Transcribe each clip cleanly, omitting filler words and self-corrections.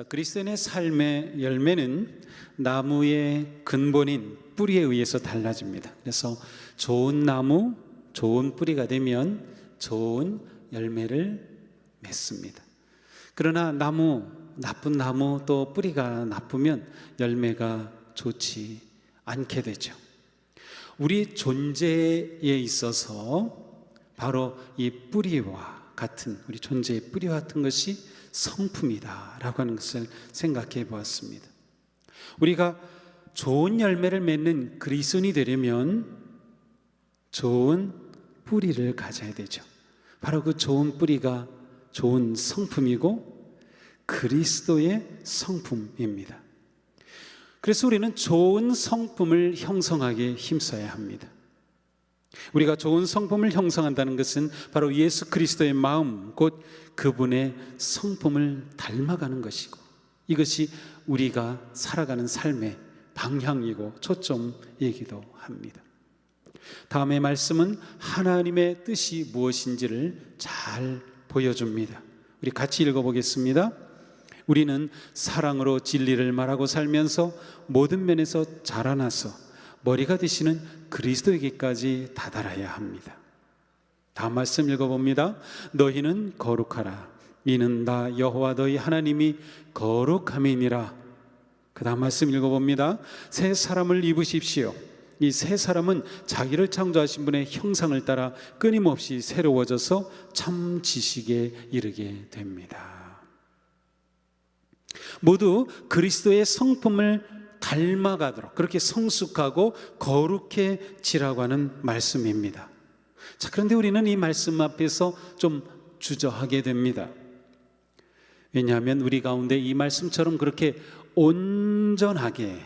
그리스도인의 삶의 열매는 나무의 근본인 뿌리에 의해서 달라집니다. 그래서 좋은 나무, 좋은 뿌리가 되면 좋은 열매를 맺습니다. 그러나 나쁜 나무 또 뿌리가 나쁘면 열매가 좋지 않게 되죠. 우리 존재에 있어서 바로 이 뿌리와 같은, 우리 존재의 뿌리와 같은 것이 성품이다라고 하는 것을 생각해 보았습니다. 우리가 좋은 열매를 맺는 그리스도인이 되려면 좋은 뿌리를 가져야 되죠. 바로 그 좋은 뿌리가 좋은 성품이고 그리스도의 성품입니다. 그래서 우리는 좋은 성품을 형성하기에 힘써야 합니다. 우리가 좋은 성품을 형성한다는 것은 바로 예수 그리스도의 마음, 곧 그분의 성품을 닮아가는 것이고, 이것이 우리가 살아가는 삶의 방향이고 초점이기도 합니다. 다음의 말씀은 하나님의 뜻이 무엇인지를 잘 보여줍니다. 우리 같이 읽어보겠습니다. 우리는 사랑으로 진리를 말하고 살면서 모든 면에서 자라나서 머리가 되시는 그리스도에게까지 다다라야 합니다. 다음 말씀 읽어봅니다. 너희는 거룩하라. 이는 나 여호와 너희 하나님이 거룩함이니라. 그 다음 말씀 읽어봅니다. 새 사람을 입으십시오. 이 새 사람은 자기를 창조하신 분의 형상을 따라 끊임없이 새로워져서 참 지식에 이르게 됩니다. 모두 그리스도의 성품을 닮아가도록 그렇게 성숙하고 거룩해지라고 하는 말씀입니다. 그런데 우리는 이 말씀 앞에서 좀 주저하게 됩니다. 왜냐하면 우리 가운데 이 말씀처럼 그렇게 온전하게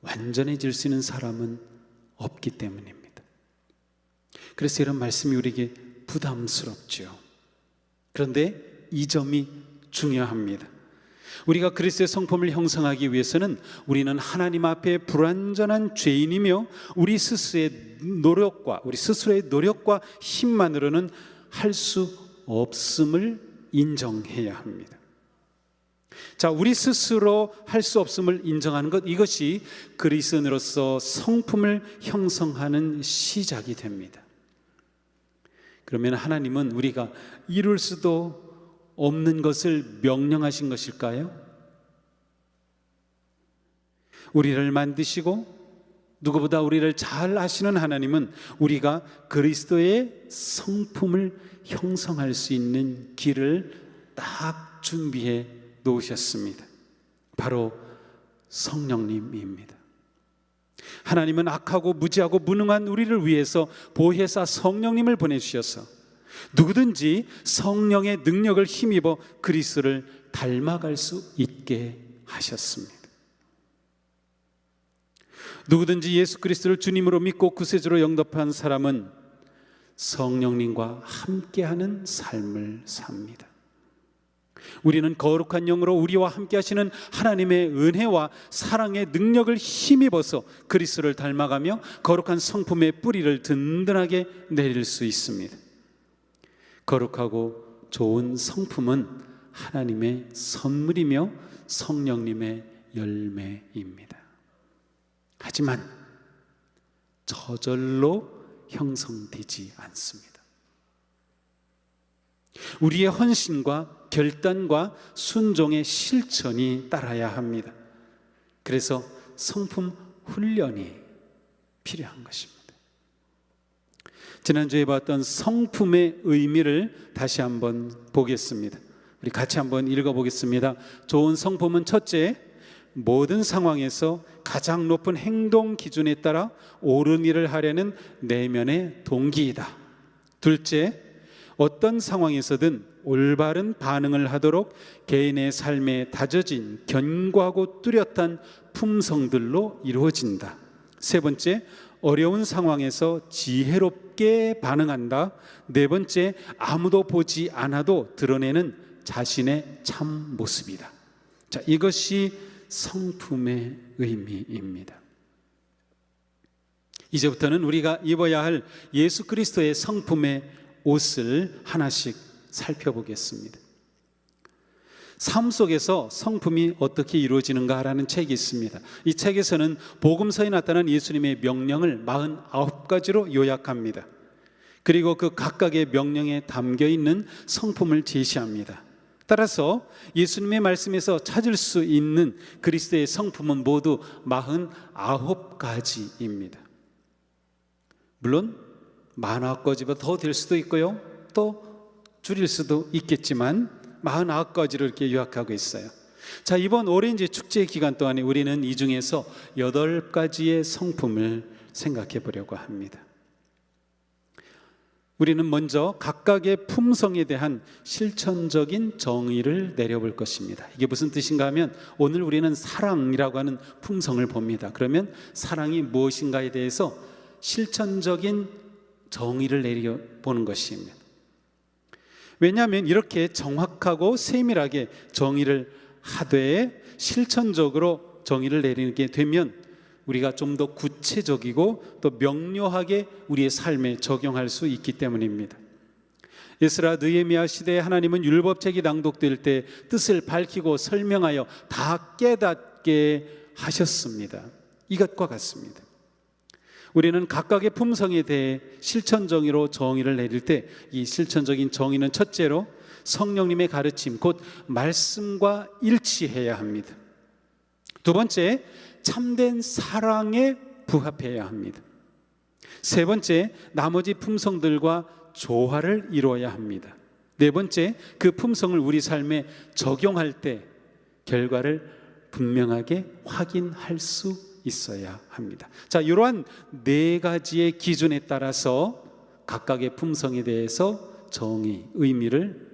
완전해질 수 있는 사람은 없기 때문입니다. 그래서 이런 말씀이 우리에게 부담스럽죠. 그런데 이 점이 중요합니다. 우리가 그리스도의 성품을 형성하기 위해서는 우리는 하나님 앞에 불완전한 죄인이며 우리 스스로의 노력과 힘만으로는 할 수 없음을 인정해야 합니다. 우리 스스로 할 수 없음을 인정하는 것, 이것이 그리스도인으로서 성품을 형성하는 시작이 됩니다. 그러면 하나님은 우리가 이룰 수도 없는 것을 명령하신 것일까요? 우리를 만드시고 누구보다 우리를 잘 아시는 하나님은 우리가 그리스도의 성품을 형성할 수 있는 길을 딱 준비해 놓으셨습니다. 바로 성령님입니다. 하나님은 악하고 무지하고 무능한 우리를 위해서 보혜사 성령님을 보내주셔서 누구든지 성령의 능력을 힘입어 그리스도를 닮아갈 수 있게 하셨습니다. 누구든지 예수 그리스도를 주님으로 믿고 구세주로 영접한 사람은 성령님과 함께하는 삶을 삽니다. 우리는 거룩한 영으로 우리와 함께 하시는 하나님의 은혜와 사랑의 능력을 힘입어서 그리스도를 닮아가며 거룩한 성품의 뿌리를 든든하게 내릴 수 있습니다. 거룩하고 좋은 성품은 하나님의 선물이며 성령님의 열매입니다. 하지만 저절로 형성되지 않습니다. 우리의 헌신과 결단과 순종의 실천이 따라야 합니다. 그래서 성품 훈련이 필요한 것입니다. 지난주에 봤던 성품의 의미를 다시 한번 보겠습니다. 우리 같이 한번 읽어보겠습니다. 좋은 성품은 첫째, 모든 상황에서 가장 높은 행동 기준에 따라 옳은 일을 하려는 내면의 동기이다. 둘째, 어떤 상황에서든 올바른 반응을 하도록 개인의 삶에 다져진 견고하고 뚜렷한 품성들로 이루어진다. 세 번째, 어려운 상황에서 지혜롭게 반응한다. 네 번째, 아무도 보지 않아도 드러내는 자신의 참 모습이다. 이것이 성품의 의미입니다. 이제부터는 우리가 입어야 할 예수 그리스도의 성품의 옷을 하나씩 살펴보겠습니다. 삶 속에서 성품이 어떻게 이루어지는가라는 책이 있습니다. 이 책에서는 복음서에 나타난 예수님의 명령을 49가지로 요약합니다. 그리고 그 각각의 명령에 담겨 있는 성품을 제시합니다. 따라서 예수님의 말씀에서 찾을 수 있는 그리스도의 성품은 모두 49가지입니다. 물론 49가지보다 더 될 수도 있고요, 또 줄일 수도 있겠지만 49가지로 이렇게 요약하고 있어요. 자, 이번 오렌지 축제 기간 동안에 우리는 이 중에서 8가지의 성품을 생각해 보려고 합니다. 우리는 먼저 각각의 품성에 대한 실천적인 정의를 내려볼 것입니다. 이게 무슨 뜻인가 하면, 오늘 우리는 사랑이라고 하는 품성을 봅니다. 그러면 사랑이 무엇인가에 대해서 실천적인 정의를 내려보는 것입니다. 왜냐하면 이렇게 정확하고 세밀하게 정의를 하되 실천적으로 정의를 내리게 되면 우리가 좀 더 구체적이고 또 명료하게 우리의 삶에 적용할 수 있기 때문입니다. 에스라 느헤미야 시대에 하나님은 율법책이 낭독될 때 뜻을 밝히고 설명하여 다 깨닫게 하셨습니다. 이것과 같습니다. 우리는 각각의 품성에 대해 실천적으로 정의를 내릴 때 이 실천적인 정의는 첫째로 성령님의 가르침, 곧 말씀과 일치해야 합니다. 두 번째, 참된 사랑에 부합해야 합니다. 세 번째, 나머지 품성들과 조화를 이루어야 합니다. 네 번째, 그 품성을 우리 삶에 적용할 때 결과를 분명하게 확인할 수 있어야 합니다. 자, 이러한 4가지의 기준에 따라서 각각의 품성에 대해서 정의, 의미를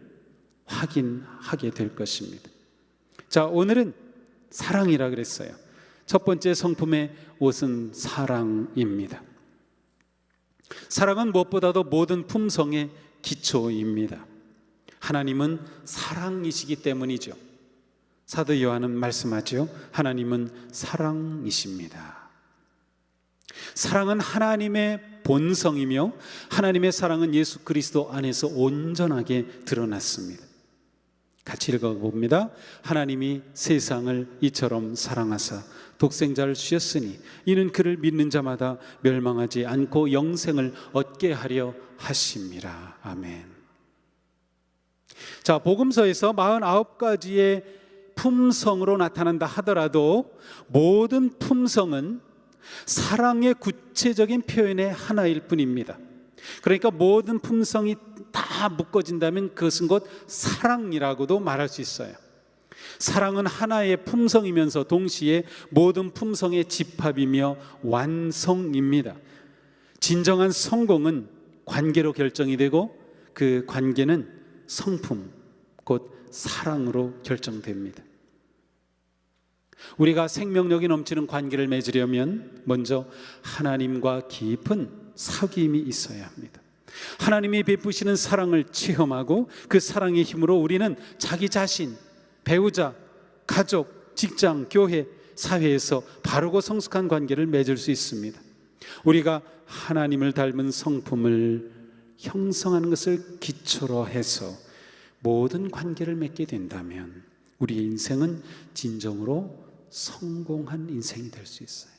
확인하게 될 것입니다. 자, 오늘은 사랑이라 그랬어요. 첫 번째 성품의 옷은 사랑입니다. 사랑은 무엇보다도 모든 품성의 기초입니다. 하나님은 사랑이시기 때문이죠. 사도 요한은 말씀하죠. 하나님은 사랑이십니다. 사랑은 하나님의 본성이며 하나님의 사랑은 예수 그리스도 안에서 온전하게 드러났습니다. 같이 읽어봅니다. 하나님이 세상을 이처럼 사랑하사 독생자를 주셨으니 이는 그를 믿는 자마다 멸망하지 않고 영생을 얻게 하려 하심이라. 아멘. 자, 복음서에서 49가지의 품성으로 나타난다 하더라도 모든 품성은 사랑의 구체적인 표현의 하나일 뿐입니다. 그러니까 모든 품성이 다 묶어진다면 그것은 곧 사랑이라고도 말할 수 있어요. 사랑은 하나의 품성이면서 동시에 모든 품성의 집합이며 완성입니다. 진정한 성공은 관계로 결정이 되고 그 관계는 성품, 곧 사랑으로 결정됩니다. 우리가 생명력이 넘치는 관계를 맺으려면 먼저 하나님과 깊은 사귐이 있어야 합니다. 하나님이 베푸시는 사랑을 체험하고 그 사랑의 힘으로 우리는 자기 자신, 배우자, 가족, 직장, 교회, 사회에서 바르고 성숙한 관계를 맺을 수 있습니다. 우리가 하나님을 닮은 성품을 형성하는 것을 기초로 해서 모든 관계를 맺게 된다면 우리의 인생은 진정으로 성공한 인생이 될 수 있어요.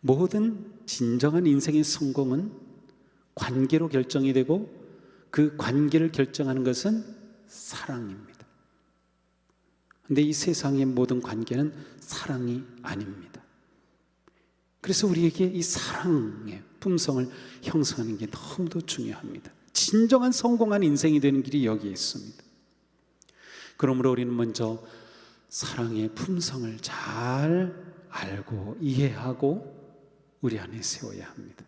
모든 진정한 인생의 성공은 관계로 결정이 되고 그 관계를 결정하는 것은 사랑입니다. 그런데 이 세상의 모든 관계는 사랑이 아닙니다. 그래서 우리에게 이 사랑의 품성을 형성하는 게 너무도 중요합니다. 진정한 성공한 인생이 되는 길이 여기에 있습니다. 그러므로 우리는 먼저 사랑의 품성을 잘 알고 이해하고 우리 안에 세워야 합니다.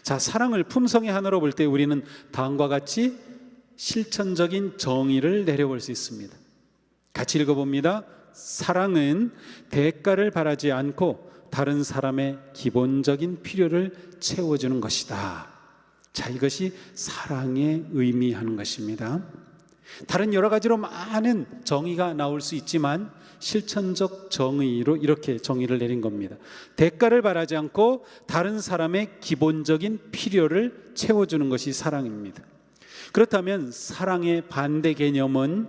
자, 사랑을 품성의 하나로 볼 때 우리는 다음과 같이 실천적인 정의를 내려볼 수 있습니다. 같이 읽어봅니다. 사랑은 대가를 바라지 않고 다른 사람의 기본적인 필요를 채워주는 것이다. 자, 이것이 사랑의 의미하는 것입니다. 다른 여러 가지로 많은 정의가 나올 수 있지만 실천적 정의로 이렇게 정의를 내린 겁니다. 대가를 바라지 않고 다른 사람의 기본적인 필요를 채워주는 것이 사랑입니다. 그렇다면 사랑의 반대 개념은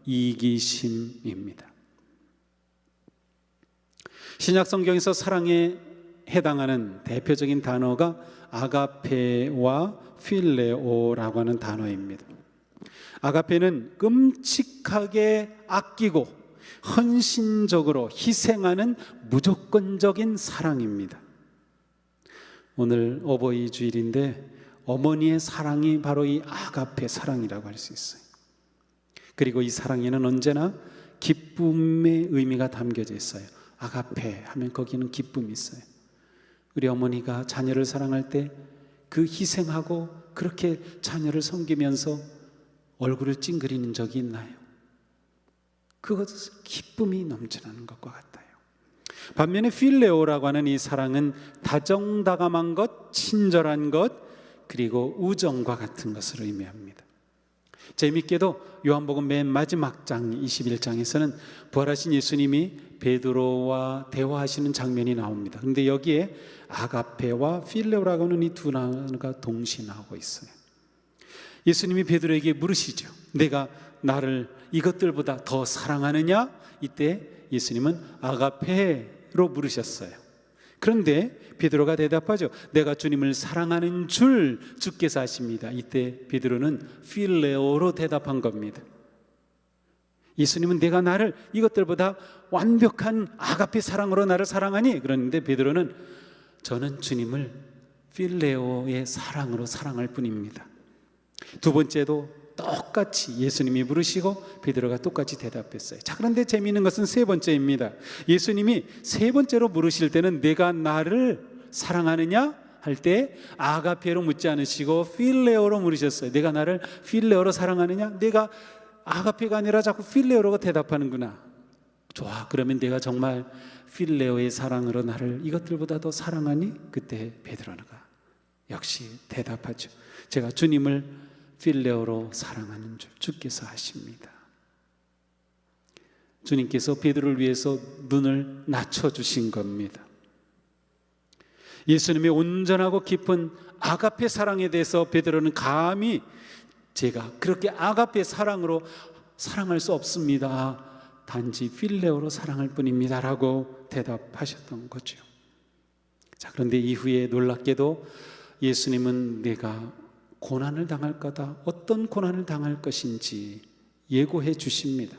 이기심입니다. 신약 성경에서 사랑에 해당하는 대표적인 단어가 아가페와 필레오라고 하는 단어입니다. 아가페는 끔찍하게 아끼고 헌신적으로 희생하는 무조건적인 사랑입니다. 오늘 어버이 주일인데 어머니의 사랑이 바로 이 아가페 사랑이라고 할 수 있어요. 그리고 이 사랑에는 언제나 기쁨의 의미가 담겨져 있어요. 아가페 하면 거기는 기쁨이 있어요. 우리 어머니가 자녀를 사랑할 때 그 희생하고 그렇게 자녀를 섬기면서 얼굴을 찡그리는 적이 있나요? 그것은 기쁨이 넘쳐나는 것과 같아요. 반면에 필레오라고 하는 이 사랑은 다정다감한 것, 친절한 것, 그리고 우정과 같은 것을 의미합니다. 재미있게도 요한복음 맨 마지막 장 21장에서는 부활하신 예수님이 베드로와 대화하시는 장면이 나옵니다. 그런데 여기에 아가페와 필레오라고 하는 이 두 단어가 동시에 나오고 있어요. 예수님이 베드로에게 물으시죠. 내가 나를 이것들보다 더 사랑하느냐? 이때 예수님은 아가페로 물으셨어요. 그런데 베드로가 대답하죠. 내가 주님을 사랑하는 줄 주께서 아십니다. 이때 베드로는 필레오로 대답한 겁니다. 예수님은 내가 나를 이것들보다 완벽한 아가페 사랑으로 나를 사랑하니? 그러는데 베드로는 저는 주님을 필레오의 사랑으로 사랑할 뿐입니다. 두 번째도 똑같이 예수님이 물으시고 베드로가 똑같이 대답했어요. 자, 그런데 재미있는 것은 세 번째입니다. 예수님이 세 번째로 물으실 때는 내가 나를 사랑하느냐 할 때 아가페로 묻지 않으시고 필레오로 물으셨어요. 내가 나를 필레오로 사랑하느냐? 내가 아가페가 아니라 자꾸 필레오로 대답하는구나. 좋아, 그러면 내가 정말 필레오의 사랑으로 나를 이것들보다 더 사랑하니? 그때 베드로가 역시 대답하죠. 제가 주님을 필레오로 사랑하는 줄 주께서 아십니다. 주님께서 베드로를 위해서 눈을 낮춰주신 겁니다. 예수님의 온전하고 깊은 아가페 사랑에 대해서 베드로는 감히 제가 그렇게 아가페 사랑으로 사랑할 수 없습니다. 단지 필레오로 사랑할 뿐입니다 라고 대답하셨던 거죠. 자, 그런데 이후에 놀랍게도 예수님은 내가 고난을 당할 거다, 어떤 고난을 당할 것인지 예고해 주십니다.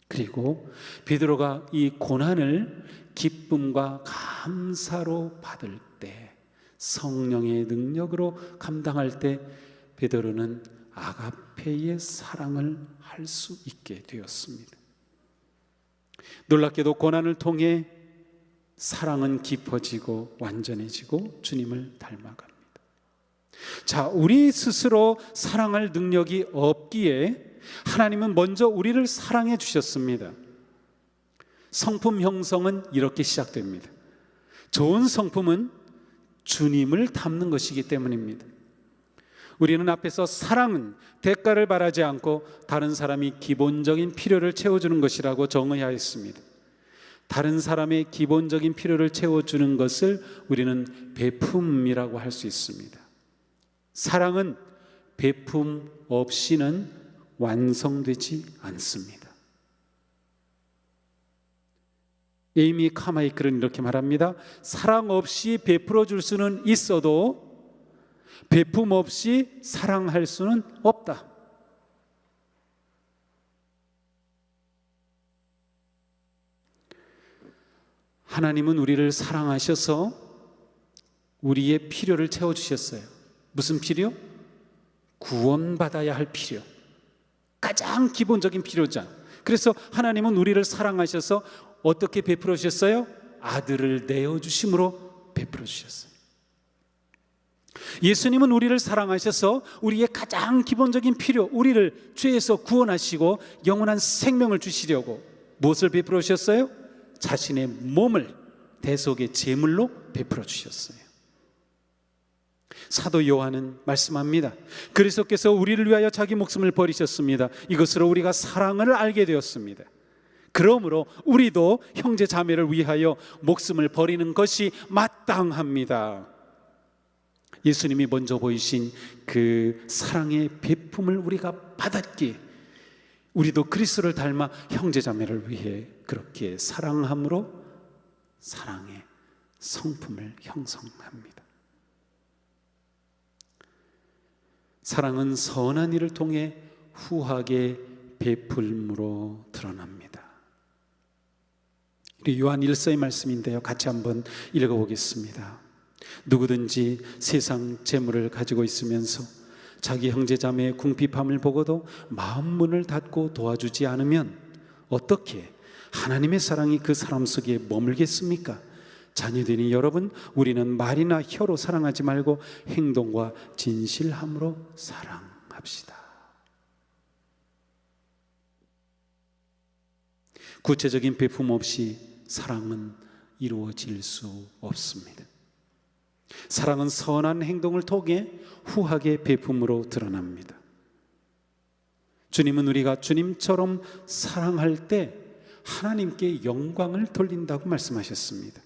그리고 베드로가 이 고난을 기쁨과 감사로 받을 때, 성령의 능력으로 감당할 때 베드로는 아가페의 사랑을 할 수 있게 되었습니다. 놀랍게도 고난을 통해 사랑은 깊어지고 완전해지고 주님을 닮아갑니다. 자, 우리 스스로 사랑할 능력이 없기에 하나님은 먼저 우리를 사랑해 주셨습니다. 성품 형성은 이렇게 시작됩니다. 좋은 성품은 주님을 닮는 것이기 때문입니다. 우리는 앞에서 사랑은 대가를 바라지 않고 다른 사람이 기본적인 필요를 채워주는 것이라고 정의하였습니다. 다른 사람의 기본적인 필요를 채워주는 것을 우리는 베품이라고 할 수 있습니다. 사랑은 베품 없이는 완성되지 않습니다. 에이미 카마이클은 이렇게 말합니다. 사랑 없이 베풀어 줄 수는 있어도 베품 없이 사랑할 수는 없다. 하나님은 우리를 사랑하셔서 우리의 필요를 채워주셨어요. 무슨 필요? 구원받아야 할 필요, 가장 기본적인 필요자. 그래서 하나님은 우리를 사랑하셔서 어떻게 베풀어 주셨어요? 아들을 내어주심으로 베풀어 주셨어요. 예수님은 우리를 사랑하셔서 우리의 가장 기본적인 필요, 우리를 죄에서 구원하시고 영원한 생명을 주시려고 무엇을 베풀어 주셨어요? 자신의 몸을 대속의 제물로 베풀어 주셨어요. 사도 요한은 말씀합니다. 그리스도께서 우리를 위하여 자기 목숨을 버리셨습니다. 이것으로 우리가 사랑을 알게 되었습니다. 그러므로 우리도 형제 자매를 위하여 목숨을 버리는 것이 마땅합니다. 예수님이 먼저 보이신 그 사랑의 베품을 우리가 받았기에 우리도 그리스도를 닮아 형제자매를 위해 그렇게 사랑함으로 사랑의 성품을 형성합니다. 사랑은 선한 일을 통해 후하게 베풀므로 드러납니다. 요한 1서의 말씀인데요, 같이 한번 읽어보겠습니다. 누구든지 세상 재물을 가지고 있으면서 자기 형제자매의 궁핍함을 보고도 마음 문을 닫고 도와주지 않으면 어떻게 하나님의 사랑이 그 사람 속에 머물겠습니까? 자녀들이 여러분, 우리는 말이나 혀로 사랑하지 말고 행동과 진실함으로 사랑합시다. 구체적인 베품 없이 사랑은 이루어질 수 없습니다. 사랑은 선한 행동을 통해 후하게 베품으로 드러납니다. 주님은 우리가 주님처럼 사랑할 때 하나님께 영광을 돌린다고 말씀하셨습니다.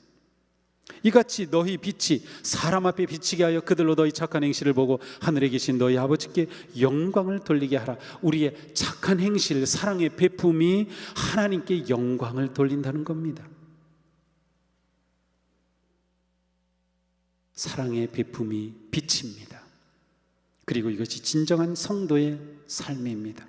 이같이 너희 빛이 사람 앞에 비치게 하여 그들로 너희 착한 행실을 보고 하늘에 계신 너희 아버지께 영광을 돌리게 하라. 우리의 착한 행실, 사랑의 베품이 하나님께 영광을 돌린다는 겁니다. 사랑의 베품이 빛입니다. 그리고 이것이 진정한 성도의 삶입니다.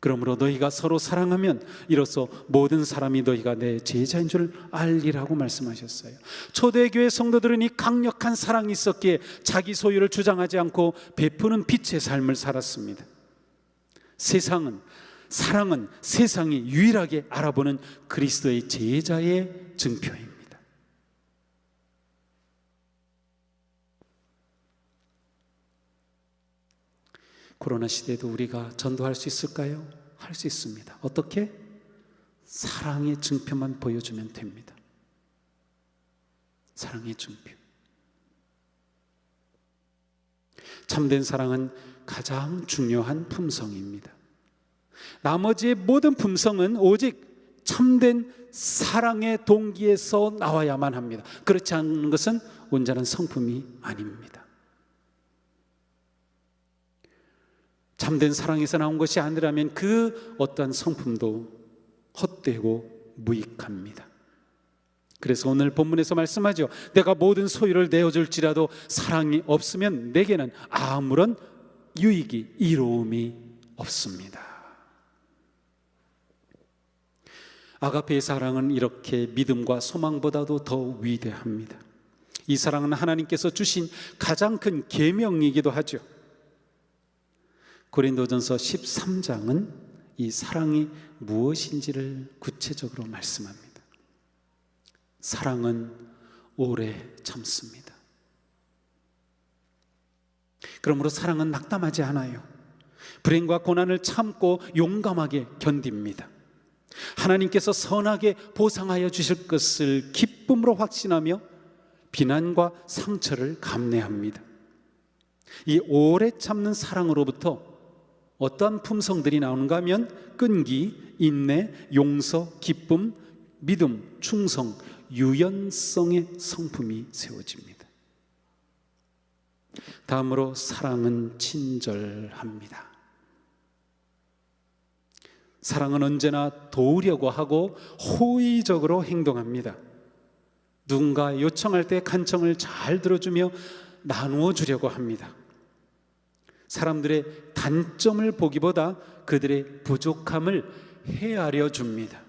그러므로 너희가 서로 사랑하면 이로써 모든 사람이 너희가 내 제자인 줄 알리라고 말씀하셨어요. 초대교회 성도들은 이 강력한 사랑이 있었기에 자기 소유를 주장하지 않고 베푸는 빛의 삶을 살았습니다. 사랑은 세상이 유일하게 알아보는 그리스도의 제자의 증표입니다. 코로나 시대에도 우리가 전도할 수 있을까요? 할 수 있습니다. 어떻게? 사랑의 증표만 보여주면 됩니다. 사랑의 증표. 참된 사랑은 가장 중요한 품성입니다. 나머지의 모든 품성은 오직 참된 사랑의 동기에서 나와야만 합니다. 그렇지 않은 것은 온전한 성품이 아닙니다. 참된 사랑에서 나온 것이 아니라면 그 어떠한 성품도 헛되고 무익합니다. 그래서 오늘 본문에서 말씀하죠. 내가 모든 소유를 내어줄지라도 사랑이 없으면 내게는 아무런 유익이 이로움이 없습니다. 아가페의 사랑은 이렇게 믿음과 소망보다도 더 위대합니다. 이 사랑은 하나님께서 주신 가장 큰 계명이기도 하죠. 고린도전서 13장은 이 사랑이 무엇인지를 구체적으로 말씀합니다. 사랑은 오래 참습니다. 그러므로 사랑은 낙담하지 않아요. 불행과 고난을 참고 용감하게 견딥니다. 하나님께서 선하게 보상하여 주실 것을 기쁨으로 확신하며 비난과 상처를 감내합니다. 이 오래 참는 사랑으로부터 어떠한 품성들이 나오는가 하면 끈기, 인내, 용서, 기쁨, 믿음, 충성, 유연성의 성품이 세워집니다. 다음으로 사랑은 친절합니다. 사랑은 언제나 도우려고 하고 호의적으로 행동합니다. 누군가 요청할 때 간청을 잘 들어주며 나누어 주려고 합니다. 사람들의 단점을 보기보다 그들의 부족함을 헤아려 줍니다.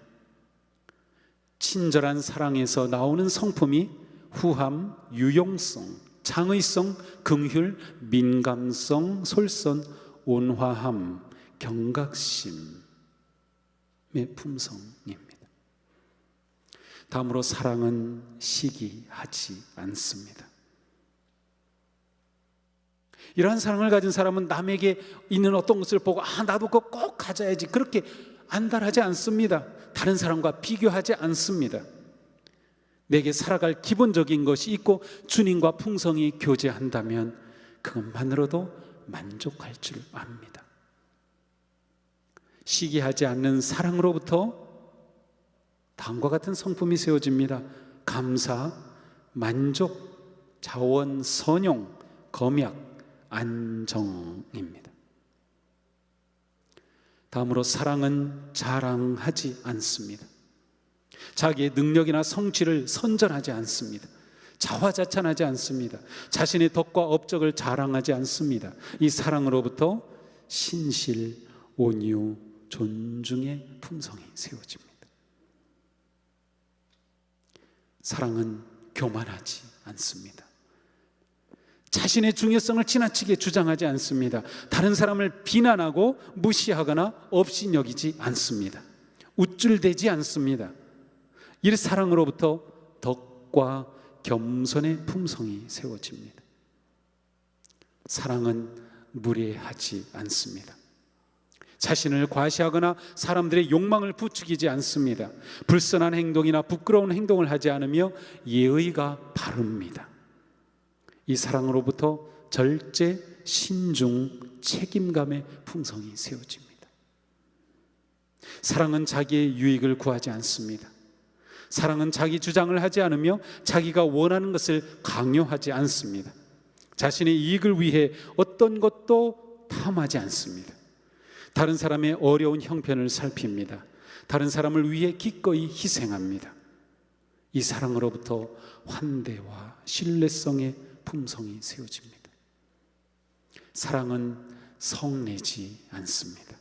친절한 사랑에서 나오는 성품이 후함, 유용성, 장의성, 긍휼, 민감성, 솔선, 온화함, 경각심의 품성입니다. 다음으로 사랑은 시기하지 않습니다. 이러한 사랑을 가진 사람은 남에게 있는 어떤 것을 보고 나도 그거 꼭 가져야지 그렇게 안달하지 않습니다. 다른 사람과 비교하지 않습니다. 내게 살아갈 기본적인 것이 있고 주님과 풍성히 교제한다면 그것만으로도 만족할 줄 압니다. 시기하지 않는 사랑으로부터 다음과 같은 성품이 세워집니다. 감사, 만족, 자원, 선용, 검약, 안정입니다. 다음으로 사랑은 자랑하지 않습니다. 자기의 능력이나 성취를 선전하지 않습니다. 자화자찬하지 않습니다. 자신의 덕과 업적을 자랑하지 않습니다. 이 사랑으로부터 신실, 온유, 존중의 품성이 세워집니다. 사랑은 교만하지 않습니다. 자신의 중요성을 지나치게 주장하지 않습니다. 다른 사람을 비난하고 무시하거나 업신여기지 않습니다. 우쭐대지 않습니다. 이 사랑으로부터 덕과 겸손의 품성이 세워집니다. 사랑은 무례하지 않습니다. 자신을 과시하거나 사람들의 욕망을 부추기지 않습니다. 불선한 행동이나 부끄러운 행동을 하지 않으며 예의가 바릅니다. 이 사랑으로부터 절제, 신중, 책임감의 품성이 세워집니다. 사랑은 자기의 유익을 구하지 않습니다. 사랑은 자기 주장을 하지 않으며 자기가 원하는 것을 강요하지 않습니다. 자신의 이익을 위해 어떤 것도 탐하지 않습니다. 다른 사람의 어려운 형편을 살핍니다. 다른 사람을 위해 기꺼이 희생합니다. 이 사랑으로부터 환대와 신뢰성의 품성이 세워집니다. 사랑은 성내지 않습니다.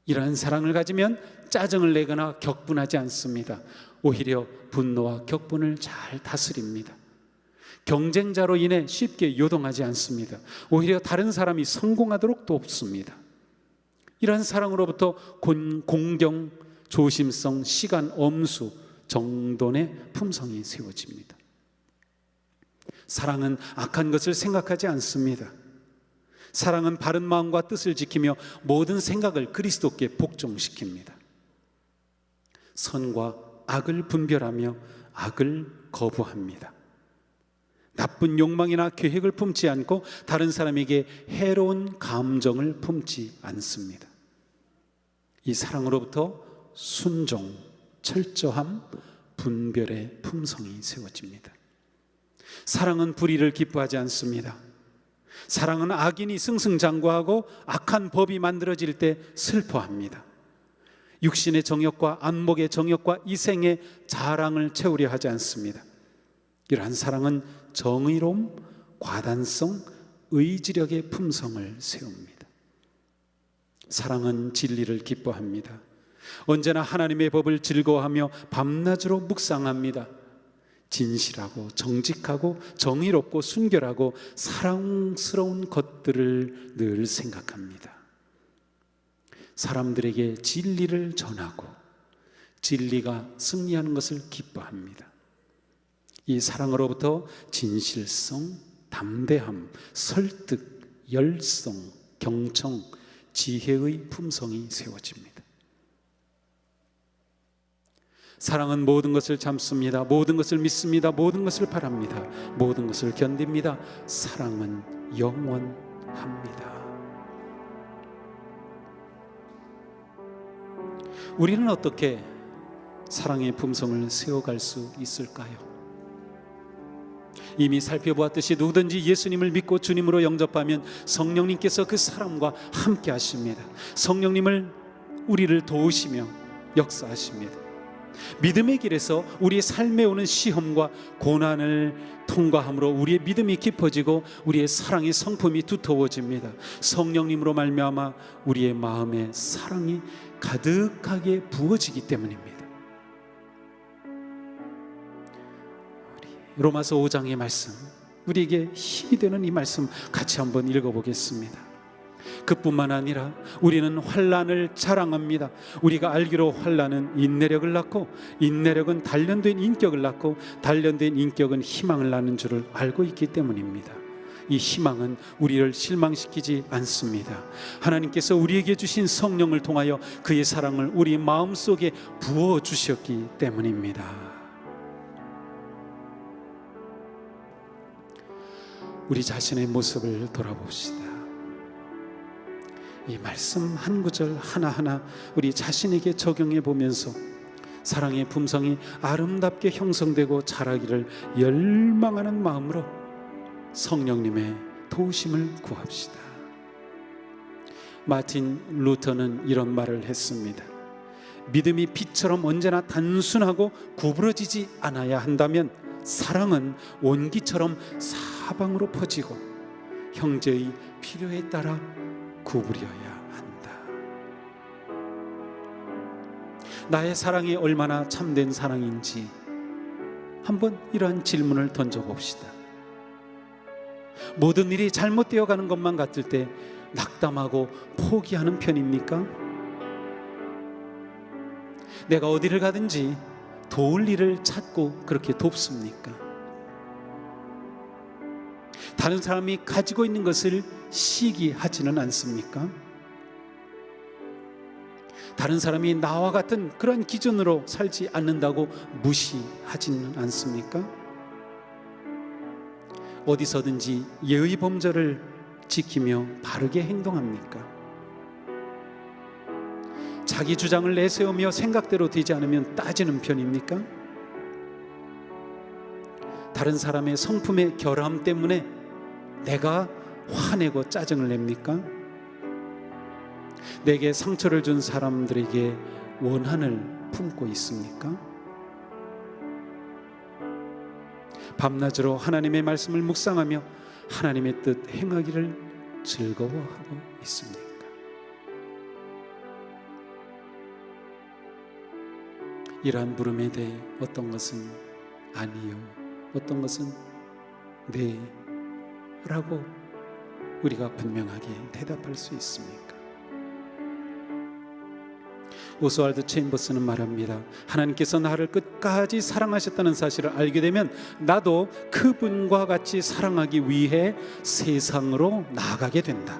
이러한 사랑을 가지면 짜증을 내거나 격분하지 않습니다. 오히려 분노와 격분을 잘 다스립니다. 경쟁자로 인해 쉽게 요동하지 않습니다. 오히려 다른 사람이 성공하도록 돕습니다. 이러한 사랑으로부터 공경, 조심성, 시간, 엄수, 정돈의 품성이 세워집니다. 사랑은 악한 것을 생각하지 않습니다. 사랑은 바른 마음과 뜻을 지키며 모든 생각을 그리스도께 복종시킵니다. 선과 악을 분별하며 악을 거부합니다. 나쁜 욕망이나 계획을 품지 않고 다른 사람에게 해로운 감정을 품지 않습니다. 이 사랑으로부터 순종, 철저함, 분별의 품성이 세워집니다. 사랑은 불의를 기뻐하지 않습니다. 사랑은 악인이 승승장구하고 악한 법이 만들어질 때 슬퍼합니다. 육신의 정욕과 안목의 정욕과 이생의 자랑을 채우려 하지 않습니다. 이러한 사랑은 정의로움, 과단성, 의지력의 품성을 세웁니다. 사랑은 진리를 기뻐합니다. 언제나 하나님의 법을 즐거워하며 밤낮으로 묵상합니다. 진실하고 정직하고 정의롭고 순결하고 사랑스러운 것들을 늘 생각합니다. 사람들에게 진리를 전하고 진리가 승리하는 것을 기뻐합니다. 이 사랑으로부터 진실성, 담대함, 설득, 열성, 경청, 지혜의 품성이 세워집니다. 사랑은 모든 것을 참습니다. 모든 것을 믿습니다. 모든 것을 바랍니다. 모든 것을 견딥니다. 사랑은 영원합니다. 우리는 어떻게 사랑의 품성을 세워갈 수 있을까요? 이미 살펴보았듯이 누구든지 예수님을 믿고 주님으로 영접하면 성령님께서 그 사람과 함께 하십니다. 성령님을 우리를 도우시며 역사하십니다. 믿음의 길에서 우리의 삶에 오는 시험과 고난을 통과함으로 우리의 믿음이 깊어지고 우리의 사랑의 성품이 두터워집니다. 성령님으로 말미암아 우리의 마음에 사랑이 가득하게 부어지기 때문입니다. 로마서 5장의 말씀, 우리에게 힘이 되는 이 말씀 같이 한번 읽어보겠습니다. 그뿐만 아니라 우리는 환난을 자랑합니다. 우리가 알기로 환난은 인내력을 낳고 인내력은 단련된 인격을 낳고 단련된 인격은 희망을 낳는 줄을 알고 있기 때문입니다. 이 희망은 우리를 실망시키지 않습니다. 하나님께서 우리에게 주신 성령을 통하여 그의 사랑을 우리 마음속에 부어주셨기 때문입니다. 우리 자신의 모습을 돌아봅시다. 이 말씀 한 구절 하나하나 우리 자신에게 적용해 보면서 사랑의 품성이 아름답게 형성되고 자라기를 열망하는 마음으로 성령님의 도우심을 구합시다. 마틴 루터는 이런 말을 했습니다. 믿음이 빛처럼 언제나 단순하고 구부러지지 않아야 한다면 사랑은 온기처럼 사방으로 퍼지고 형제의 필요에 따라 구부려야 한다. 나의 사랑이 얼마나 참된 사랑인지 한번 이러한 질문을 던져봅시다. 모든 일이 잘못되어 가는 것만 같을 때 낙담하고 포기하는 편입니까? 내가 어디를 가든지 도울 일을 찾고 그렇게 돕습니까? 다른 사람이 가지고 있는 것을 시기하지는 않습니까? 다른 사람이 나와 같은 그런 기준으로 살지 않는다고 무시하지는 않습니까? 어디서든지 예의 범절을 지키며 바르게 행동합니까? 자기 주장을 내세우며 생각대로 되지 않으면 따지는 편입니까? 다른 사람의 성품의 결함 때문에 내가 화내고 짜증을 냅니까? 내게 상처를 준 사람들에게 원한을 품고 있습니까? 밤낮으로 하나님의 말씀을 묵상하며 하나님의 뜻 행하기를 즐거워하고 있습니까? 이러한 물음에 대해 어떤 것은 아니요, 어떤 것은 네 라고 우리가 분명하게 대답할 수 있습니까? 오스왈드 체인버스는 말합니다. 하나님께서 나를 끝까지 사랑하셨다는 사실을 알게 되면 나도 그분과 같이 사랑하기 위해 세상으로 나아가게 된다.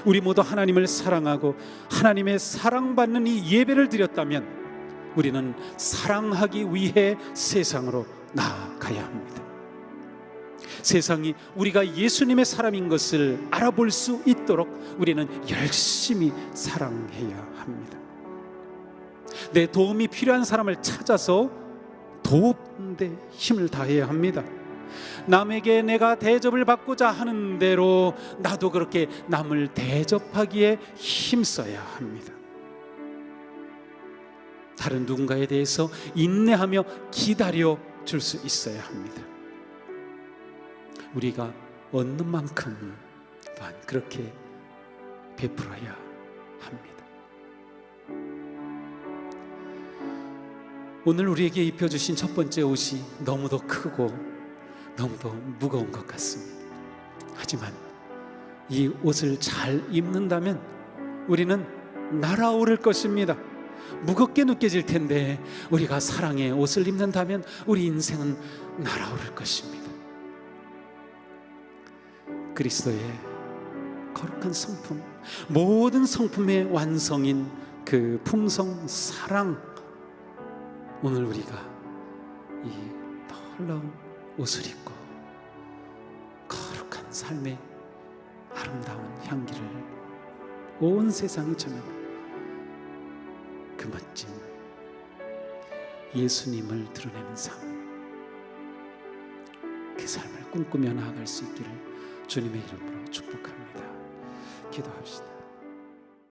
우리 모두 하나님을 사랑하고 하나님의 사랑받는 이 예배를 드렸다면 우리는 사랑하기 위해 세상으로 나아가야 합니다. 세상이 우리가 예수님의 사람인 것을 알아볼 수 있도록 우리는 열심히 사랑해야 합니다. 내 도움이 필요한 사람을 찾아서 도우는 데 힘을 다해야 합니다. 남에게 내가 대접을 받고자 하는 대로 나도 그렇게 남을 대접하기에 힘써야 합니다. 다른 누군가에 대해서 인내하며 기다려 줄 수 있어야 합니다. 우리가 얻는 만큼 또한 그렇게 베풀어야 합니다. 오늘 우리에게 입혀주신 첫 번째 옷이 너무도 크고 너무도 무거운 것 같습니다. 하지만 이 옷을 잘 입는다면 우리는 날아오를 것입니다. 무겁게 느껴질 텐데 우리가 사랑의 옷을 입는다면 우리 인생은 날아오를 것입니다. 그리스도의 거룩한 성품, 모든 성품의 완성인 그 품성 사랑, 오늘 우리가 이 놀라운 옷을 입고 거룩한 삶의 아름다운 향기를 온 세상에 전하는 그 멋진 예수님을 드러내는 삶, 그 삶을 꿈꾸며 나아갈 수 있기를 주님의 이름으로 축복합니다. 기도합시다.